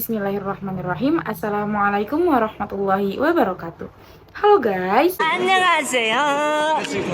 Bismillahirrahmanirrahim. Assalamualaikum warahmatullahi wabarakatuh. Halo guys, 안녕하세요.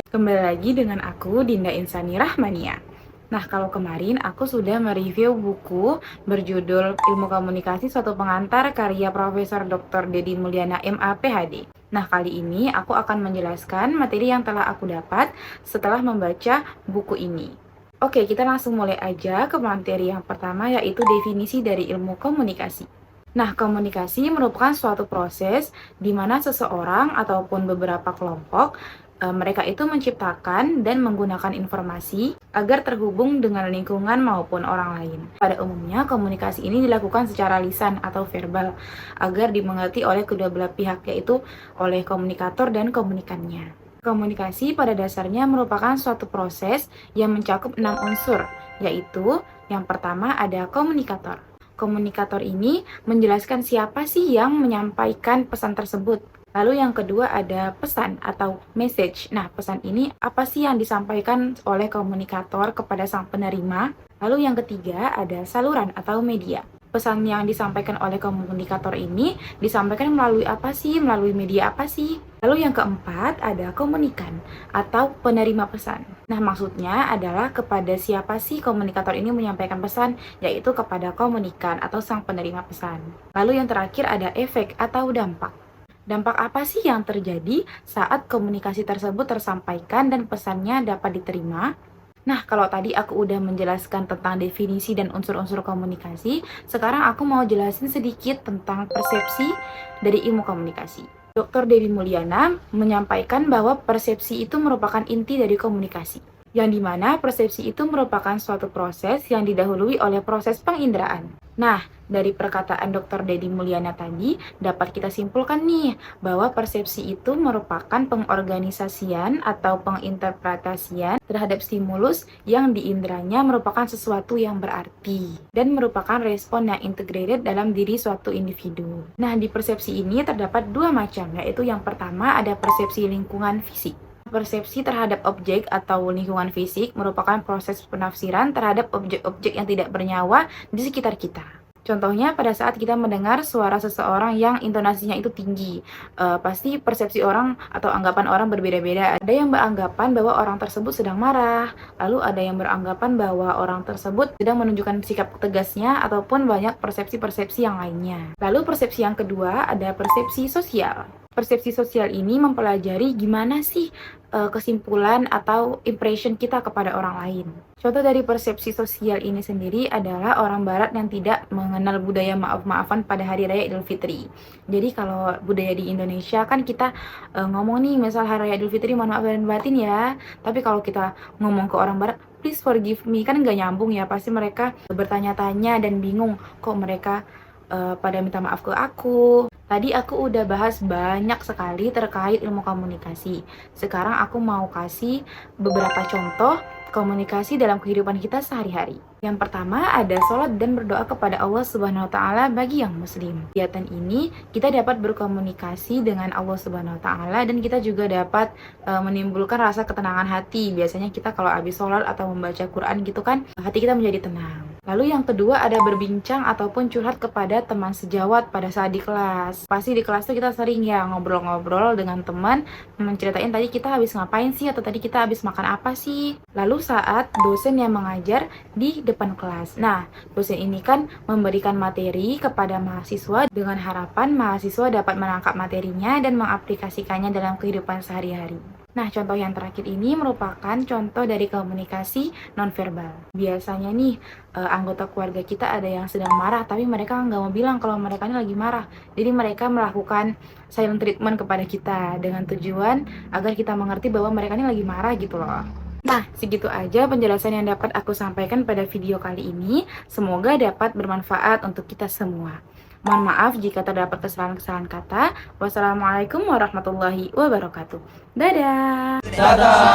kembali lagi dengan aku Dinda Insani Rahmania. Nah, kalau kemarin aku sudah mereview buku berjudul Ilmu Komunikasi Suatu Pengantar karya Profesor Dr. Dedi Mulyana MA PhD. Nah, kali ini aku akan menjelaskan materi yang telah aku dapat setelah membaca buku ini. Oke, kita langsung mulai aja ke materi yang pertama, yaitu definisi dari ilmu komunikasi. Nah, komunikasi merupakan suatu proses di mana seseorang ataupun beberapa kelompok mereka itu menciptakan dan menggunakan informasi agar terhubung dengan lingkungan maupun orang lain. Pada umumnya, komunikasi ini dilakukan secara lisan atau verbal agar dimengerti oleh kedua belah pihak, yaitu oleh komunikator dan komunikannya. Komunikasi pada dasarnya merupakan suatu proses yang mencakup 6 unsur, yaitu yang pertama ada komunikator. Komunikator ini menjelaskan siapa sih yang menyampaikan pesan tersebut. Lalu yang kedua ada pesan atau message. Nah, pesan ini apa sih yang disampaikan oleh komunikator kepada sang penerima? Lalu yang ketiga ada saluran atau media. Pesan yang disampaikan oleh komunikator ini disampaikan melalui apa sih? Melalui media apa sih? Lalu yang keempat ada komunikan atau penerima pesan. Nah, maksudnya adalah kepada siapa sih komunikator ini menyampaikan pesan, yaitu kepada komunikan atau sang penerima pesan. Lalu yang terakhir ada efek atau dampak. Dampak apa sih yang terjadi saat komunikasi tersebut tersampaikan dan pesannya dapat diterima? Nah, kalau tadi aku udah menjelaskan tentang definisi dan unsur-unsur komunikasi, sekarang aku mau jelasin sedikit tentang persepsi dari ilmu komunikasi. Dr. Dedi Mulyana menyampaikan bahwa persepsi itu merupakan inti dari komunikasi, yang dimana persepsi itu merupakan suatu proses yang didahului oleh proses penginderaan. Nah, dari perkataan Dr. Dedi Mulyana tadi, dapat kita simpulkan nih, bahwa persepsi itu merupakan pengorganisasian atau penginterpretasian terhadap stimulus yang diinderanya merupakan sesuatu yang berarti, dan merupakan respon yang integrated dalam diri suatu individu. Nah, di persepsi ini terdapat dua macam, yaitu yang pertama ada persepsi lingkungan fisik. Persepsi terhadap objek atau lingkungan fisik merupakan proses penafsiran terhadap objek-objek yang tidak bernyawa di sekitar kita. Contohnya pada saat kita mendengar suara seseorang yang intonasinya itu tinggi, pasti persepsi orang atau anggapan orang berbeda-beda. Ada yang beranggapan bahwa orang tersebut sedang marah, lalu ada yang beranggapan bahwa orang tersebut sedang menunjukkan sikap tegasnya, ataupun banyak persepsi-persepsi yang lainnya. Lalu persepsi yang kedua ada persepsi sosial. Persepsi sosial ini mempelajari gimana sih kesimpulan atau impression kita kepada orang lain. Contoh dari persepsi sosial ini sendiri adalah orang barat yang tidak mengenal budaya maaf-maafan pada hari raya Idul Fitri. Jadi kalau budaya di Indonesia kan kita ngomong nih, misal hari raya Idul Fitri mohon maaf dan batin ya. Tapi kalau kita ngomong ke orang barat, please forgive me, kan nggak nyambung ya. Pasti mereka bertanya-tanya dan bingung kok mereka pada minta maaf ke aku. Tadi aku udah bahas banyak sekali terkait ilmu komunikasi. Sekarang aku mau kasih beberapa contoh komunikasi dalam kehidupan kita sehari-hari. Yang pertama ada sholat dan berdoa kepada Allah Subhanahu wa Ta'ala bagi yang muslim. Kegiatan ini kita dapat berkomunikasi dengan Allah Subhanahu wa Ta'ala, dan kita juga dapat menimbulkan rasa ketenangan hati. Biasanya kita kalau habis sholat atau membaca Quran gitu kan, hati kita menjadi tenang. Lalu yang kedua ada berbincang ataupun curhat kepada teman sejawat pada saat di kelas. Pasti di kelas tuh kita sering ya ngobrol-ngobrol dengan teman, menceritain tadi kita habis ngapain sih, atau tadi kita habis makan apa sih. Lalu saat dosen yang mengajar di depan kelas. Nah, dosen ini kan memberikan materi kepada mahasiswa dengan harapan mahasiswa dapat menangkap materinya dan mengaplikasikannya dalam kehidupan sehari-hari. Nah, contoh yang terakhir ini merupakan contoh dari komunikasi nonverbal. Biasanya nih, anggota keluarga kita ada yang sedang marah, tapi mereka nggak mau bilang kalau mereka ini lagi marah. Jadi mereka melakukan silent treatment kepada kita dengan tujuan agar kita mengerti bahwa mereka ini lagi marah gitu loh. Nah, segitu aja penjelasan yang dapat aku sampaikan pada video kali ini. Semoga dapat bermanfaat untuk kita semua. Mohon maaf jika terdapat kesalahan-kesalahan kata. Wassalamualaikum warahmatullahi wabarakatuh. Dadah. Dadah.